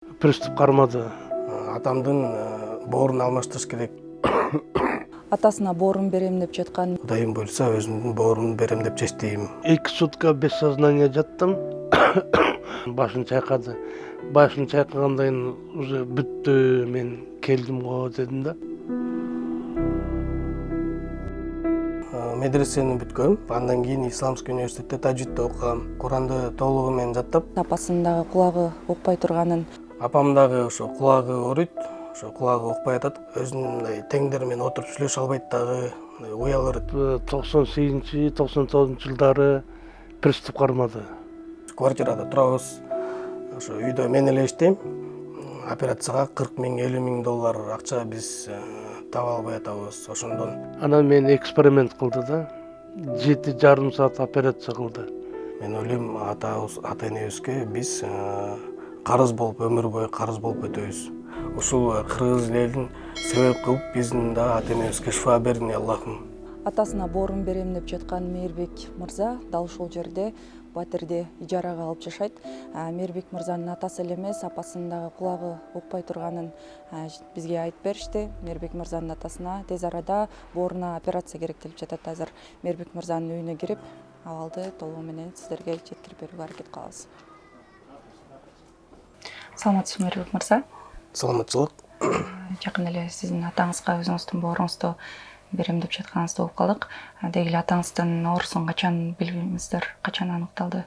Приступ кармады. Атамдын боорун алмаштырыш керек. Атасына боорун берем деп жаткан. Кудайым буйрса өзүмдүн боорумду берем деп чечтейм. 2 сутка без сознания жаттым. Башын чайкады. Башын чайкагандан кийин уже бүттү, мен келдим го дедим да. Медресени бүткөм. Андан кийин Исламский университетте тажвидти окугам. Куранды толугу менен жаттап, Апасынын дагы кулагы укпай турганын. апам дагы ошо кулагы ооруйт, ошо кулагы укпай атат. Өзүнүн мындай теңдери менен отуруп сүйлөшө албайт дагы, уялыр. 98-99 жылдары приступ кармады. Квартирада турабыз. Ошо үйдө мен эле иштейм. Операцияга 40 000, 50 000 доллар акча биз таба албай атабыз. Ошондон Анан мен эксперимент кылды да. 7,5 саат операция кылды. мен ойлойм ата энебизге биз карыз болуп, өмүр бою карыз болуп өтөбүз. Ушул кыргыз элин себеп кылып биздин да ата энебизге шифа бердин, Аллахым. Атасына боорун берем деп жаткан Мээрбек мырза дал ушул жерде Батирде ижарага алып жашайт. Мээрбек мырзанын атасы эле эмес, апасынын дагы кулагы укпай турганын бизге айтып беришти. Мээрбек мырзанын атасына тез арада бооруна операция керектелип жатат. Азыр Мээрбек мырзанын үйүнө кирип, абалды толугу менен сиздерге жеткирип берүүгө аракет кылабыз. Саламатсызбы Мээрбек мырза? Саламатчылык. Жакын эле сиздин атаңызга өзүңүздүн бооруңузду берем деп жатканыңызды угуп калдык. Деги эле атаңыздын оорусун качан билдиңиздер, качан аныкталды?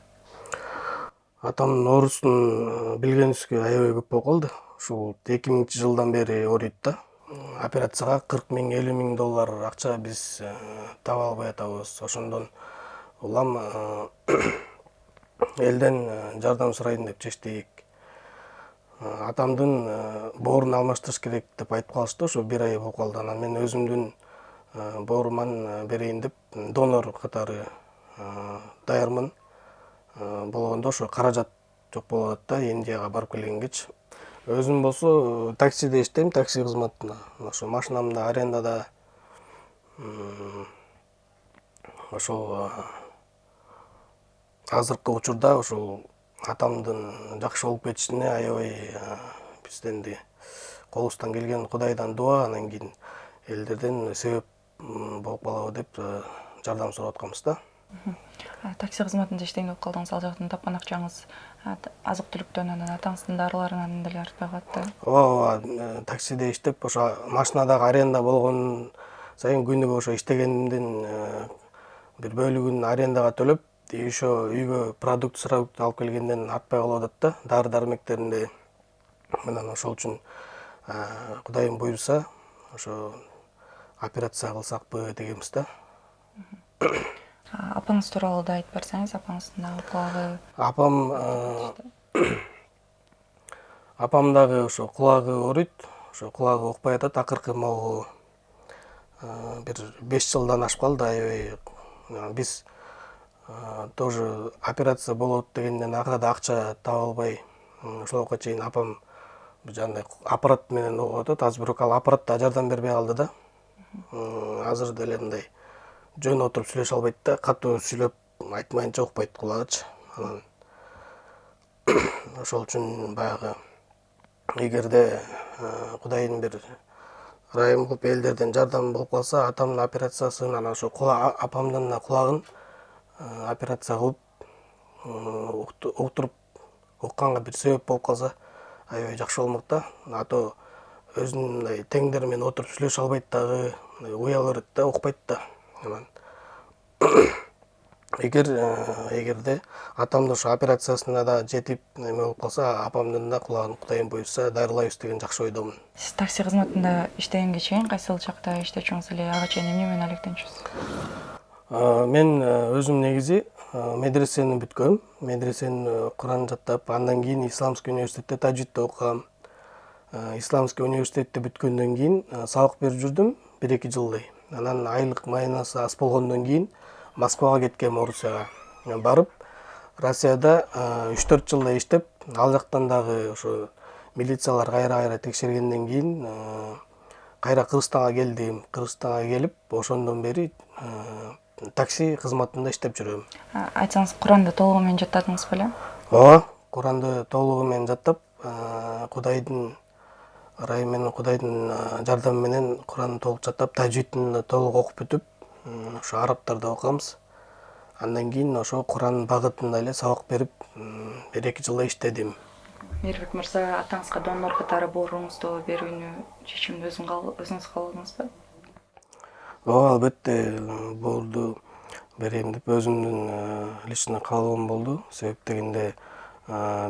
Атамдын оорусун билгенибизге аябай көп болуп калды. Ушул 2000-жылдан бери ооруйт да. Операцияга 40 000, 50 000 доллар акча биз таба албай атабыз. Ошондон улам элден жардам сурайын деп чечтик. Атамдын боорун алмаштырыш керек деп айтып калышты. Ошо 1 ай болуп калды. Анан мен өзүмдүн бооруман берейин деп донор катары даярмын. Болгондо ошо каражат жок болуп атат да, Индияга барып келгенгечи. Өзүм болсо таксиде иштейм, такси кызматында. Ошо машинамда арендада. Ошол азыркы учурда ошол атамдын жакшы болуп кетишине аябай бизден колубуздан келген Кудайдан дуа, анан кийин элдерден себеп болуп калабы деп жардам сурап атканбыз да. Такси кызматында иштейм деп калдыңыз. Ал жактан тапкан акчаңыз азык түлүктөн, анан атаңыздын дарыларынан деле артпай калат да. Ооба, таксиде иштеп, ошо машинадагы аренда болгон сайын күнүгө ошо иштегенимдин бир бөлүгүн арендага төлөп, ошо үйгө продукт алып келгенден артпай калып атат да, дары-дармектеринде. Мындан ошол үчүн Кудайым буйрса, ошо операция кылсакпы дегенбиз да. Апаңыз тууралуу да айтып берсеңиз, апаңыздын дагы кулагы. Апам дагы ошо кулагы ооруйт, ошо кулагы укпай атат. Акыркы могу бир 5 жылдан ашып калды, аябай. Биз тоже операция болот дегенден аркада акча таба албай, ошолго чейин апам жандай аппарат менен угуп атат. Азыр бирок ал аппарат да жардам бербей калды да. Азыр деле мындай жөн отуруп сүйлөшө албайт да, катуу сүйлөп айтмайынча укпайт кулагычы. Анан ошол үчүн баягы эгерде Кудайдын бир ырайым кылып элдерден жардам болуп калса, атамдын операциясын, анан ошо апамдын кулагын операция кылып уктуруп укканга бир себеп болуп калса, аябай жакшы болмок да. А то өзүнүн мындай теңдери менен отуруп сүйлөшө албайт дагы, уял берет да, укпайт да. Анан эгерде атамдын ошо операциясына да жетип эме болуп калса, апамдын да кулагын Кудайым буйрса дайрылайбыз деген жакшы ойдомун. Сиз такси кызматында иштегенге чейин кайсыл жакта иштечүңүз эле, ага чейин эмне менен алектенчүсүз? Мен өзүм негизи медресени бүткөм. Медресени Куран жаттап, андан кийин Исламский университетте тажвидти окугам. Исламский университетти бүткөндөн кийин сабак берип жүрдүм 1-2 жылдай. Анан айлык майнасы аз болгондон кийин Москвага кеткем, Орусияга. Барып, Россияда 3-4 жылдай иштеп, ал жактан дагы ошо милициялар кайра текшергенден кийин кайра Кыргызстанга келдим. Кыргызстанга келип, ошондон бери такси кызматында иштеп жүрөм. Айтсаңыз, Куранды толугу менен жаттадыңыз беле? Ооба, Куранды толугу менен жаттап, Кудайдын ырайы менен, Кудайдын жардамы менен Куранды толук жаттап, тажвидин да толук окуп бүтүп, ошо арабтарда окуганбыз. Андан кийин ошо Куран багытында эле сабак берип, 1-2 жыл иштедим. Мээрбек мырза, атаңызга донор катары борууңузду берүүнү чечимин өзүңүз кабылдыңызбы? Ооба, албетте боорду берейин деп өзүмдүн личный каалоом болду. Себеп дегенде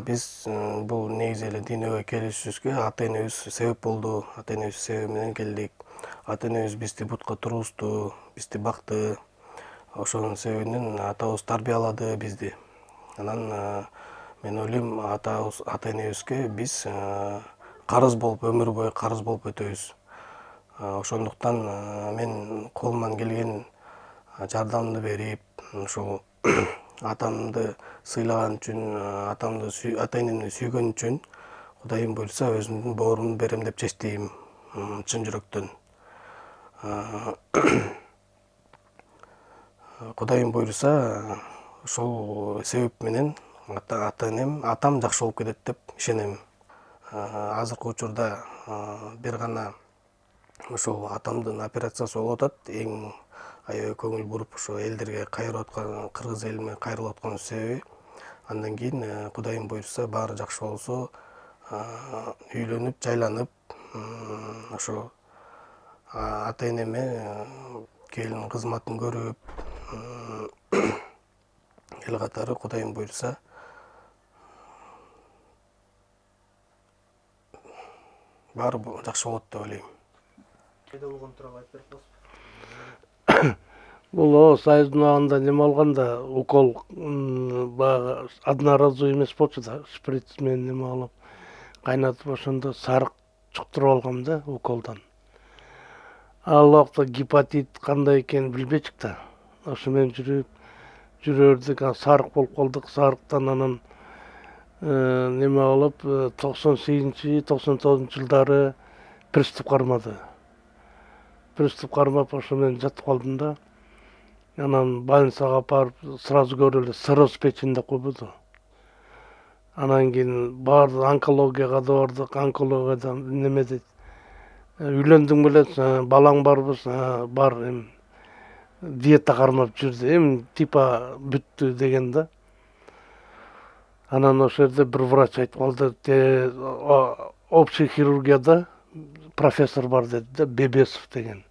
биз бул негизи эле дүйнөгө келишибизге ата-энебиз себеп болду. Ата-энебиз себеби менен келдик. Ата-энебиз бизди бутка тургузду, бизди бакты. Ошонун себебинен атабыз тарбиялады бизди. Анан мен ойлойм, ата-энебизге биз карыз болуп, өмүр бою карыз болуп өтөбүз. Ошондуктан мен колуман келген жардамды берип, ушул атамды сыйлаган үчүн, ата-энемди сүйгөн үчүн Кудайым буйрса өзүмдүн боорумду берем деп чечтим, чын жүрөктөн. Кудайым буйрса ошол себеп менен атам жакшы болуп кетет деп ишенем. Азыркы учурда бир гана ошол атамдын операциясы болуп атат. Эң аябай көңүл буруп ошо элдерге кайрылып аткан, кыргыз элине кайрылып аткан себеби. Андан кийин Кудайым буйрса баары жакшы болсо, үйлөнүп, жайланып, ошо ата-энеме келин кызматын көрүп, эл катары Кудайым буйрса баары жакшы болот деп ойлойм. Бул Союздун убагында неме алганда укол баягы одноразовый эмес болчу да, шприц менен неме алып кайнатып ошондо сарык чуктуруп алгам да уколдон. Ал убакта гепатит кандай экенин билбечик да. Ошо менен жүрүп жүрөрдүк, сарык болуп калдык. Сарыктан анан неме алып 98-99 жылдары приступ кармады. Приступ кармап ошо менен жатып калдым да. Анан больницага барып сразу көрүп эле цирроз печени деп койбоду. Анан кийин баардык онкологияга да бардык, онкологиядан неме дейт. Үйлөндүң беле, балаң барбы? Бар, эми диета кармап жүрдү, эми типа бүттү деген да. Анан ошол жерде бир врач айтып калды, общий хирургияда профессор бар деди да, Бебесов деген.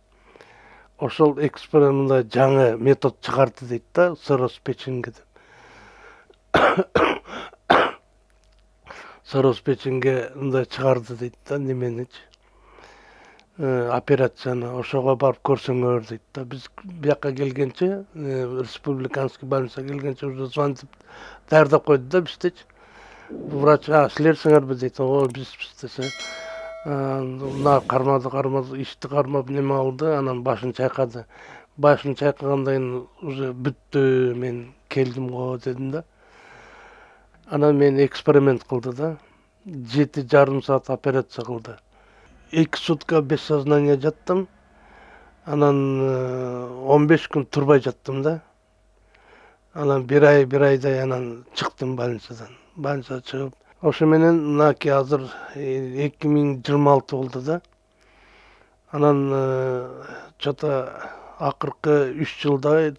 Ошол экспериментте жаңы метод чыгарды дейт да, цирроз печенге деп. Цирроз печенге мындай чыгарды дейт да, неменичи, операцияны. Ошого барып көрсөңөр дейт да. Биз бияка келгенче, республиканский больницага келгенче уже звонить даярдап койду да биздечи. Врач, силерсиңерби дейт. Ооба, бизбиз десе. Мына кармады, ишти кармап неме алды, анан башын чайкады. Башын чайкагандан кийин уже бүттү, мен келдим го дедим да. Анан мен эксперимент кылды да. 7,5 саат операция кылды. 2 сутка без сознания жаттым. Анан 15 күн турбай жаттым да. Анан бир айдай анан чыктым больницадан. Больницага чыгып, ошо менен мынакей азыр 2026 болду да. Анан чото акыркы 3 жылдай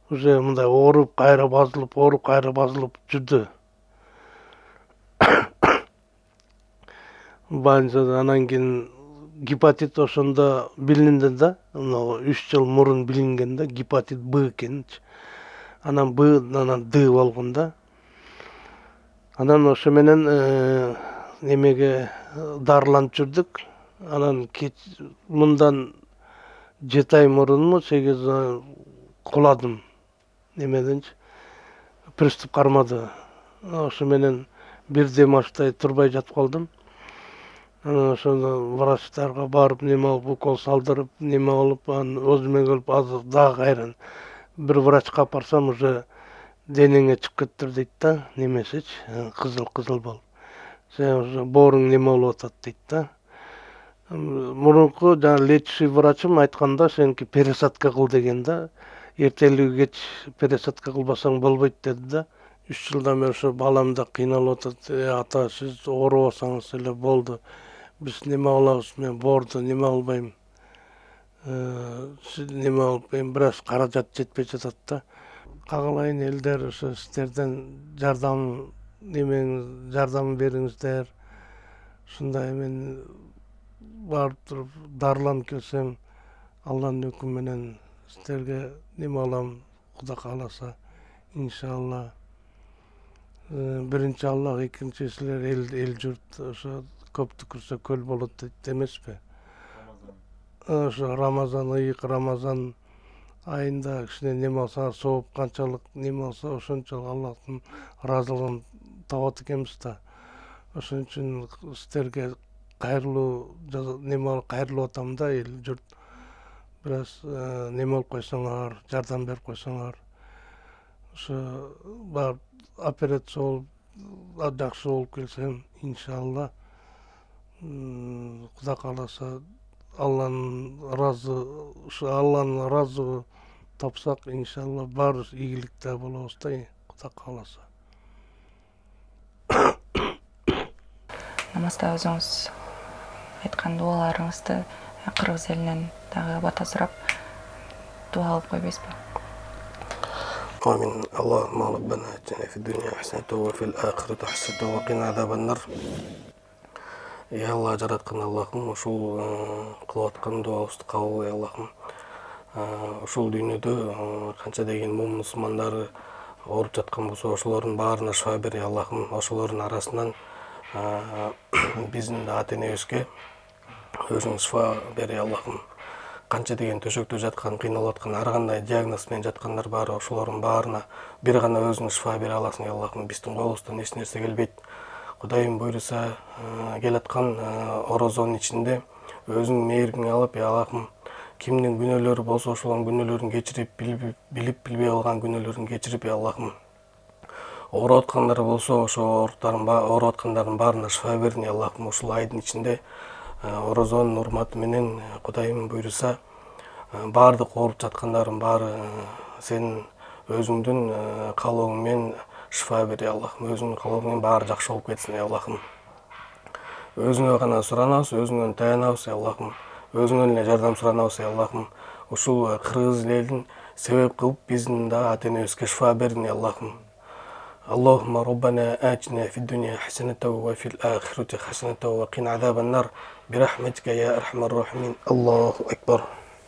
уже мындай ооруп, кайра базылып жүрдү. Больницада анан кийин гепатит ошондо билинди да. 3 жыл мурун билинген да, гепатит Б экенчи. Анан Б, анан Д болгон да. Анан ошо менен немеге дарыланып жүрдүк. Анан мындан 7 ай мурунму, 8 ай куладым немеденчи. Приступ кармады. Ошо менен бир дем аштай турбай жатып калдым. Анан ошондо врачтарга барып, неме алып, укол салдырып, неме алып, анан өзүмө келип, азыр дагы кайра бир врачка алып барсам, уже денеңе чыгып кетиптир дейт да, немесичи, кызыл болуп. Сен уже бооруң неме болуп атат дейт да. Мурунку жана лечащий врачым айтканда, сеники пересадка кыл деген да. Эртелүү кеч пересадка кылбасаң болбойт деди да. 3 жылдан бeri ошо балам да кыйналып атат. Ата, сиз оорубасаңыз эле болду. Биз неме кылабыз? Мен боорду неме кылбайм. Сиз неме кылып, эми бир аз каражат жетпей жатат да. Кагылайын элдер ошо сиздерден жардам бериңиздер. Ушундай мен барып туруп дарыланып келсем, Алланын өкүмү менен сиздерге неме кылам, Кудай кааласа, иншалла. Биринчи Аллах, экинчи силер эл журт ошо көп түкүрсө көл болот дейт эмеспи? Ошо Рамазан, ыйык Рамазан айында кичине неме кылсаңар, сооп канчалык неме кылса, ошончолук Аллахтын ыраазылыгын табат экенбиз да. Ошон үчүн сиздерге кайрылуу кайрылып атам да, эл журт. Бир аз неме кылып койсоңор, жардам берип койсоңор. Ошо барып операция болуп жакшы болуп келсем, иншалла, Кудай кааласа, Алланын ыраазыгы тапсак, иншалла, баарыбыз ийгиликте болобуз да, Кудай кааласа. Намазда өзүңүз айткан дубаларыңызды кыргыз элинен дагы бата сурап дуа кылып койбойсузбу? آمين. اللهم ربنا آتنا في الدنيا حسنة وفي الآخرة حسنة وقنا عذاب النار. Ya Allah, жараткан Аллахым, ушул кылып аткан дуабызды кабыл, ya Аллахым. Ушул дүйнөдө канча деген мумин мусулмандары ооруп жаткан болсо, ошолордун баарына шифа бер, ya Аллахым. Ошолордун арасынан биздин да ата-энебизге өзүң шифа бер, ya Аллахым. Канча деген төшөктө жаткан, кыйналып аткан, ар кандай диагноз менен жаткандар бар, ошолордун баарына бир гана өзүң шифа бере аласың, ya Аллахым. Биздин колубуздан эч нерсе келбейт. Кудайым буйруса, келаткан орозонун ичинде өзүң мээриңди алып, ya Аллахым, кимдин күнөөлөрү болсо ошолордун күнөөлөрүн кечирип, билип билбей калган күнөөлөрүн кечирип, ya Аллахым. Ооруп аткандар болсо, ошо ооруп аткандардын баарына шифа бердин, ya Аллахым. Ушул айдын ичинде орозонун урматы менен Кудайым буйруса, баардык ооруп жаткандардын баары сенин өзүңдүн каалооң менен шифа бер, ya Аллахым. Өзүңдүн каалооң менен баары жакшы болуп кетсин, ya Аллахым. Өзүңө гана суранабыз, өзүңөн таянабыз, ya Аллахым. Өзүңөн эле жардам суранабыз, ya Аллахым. Ушул кыргыз элин себеп кылып биздин да ата-энебизге шифа бердин, ya Аллахым. اللهم ربنا آتنا في الدنيا حسنة وفي الآخرة حسنة وقنا عذاب النار برحمتك يا أرحم الراحمين. الله أكبر.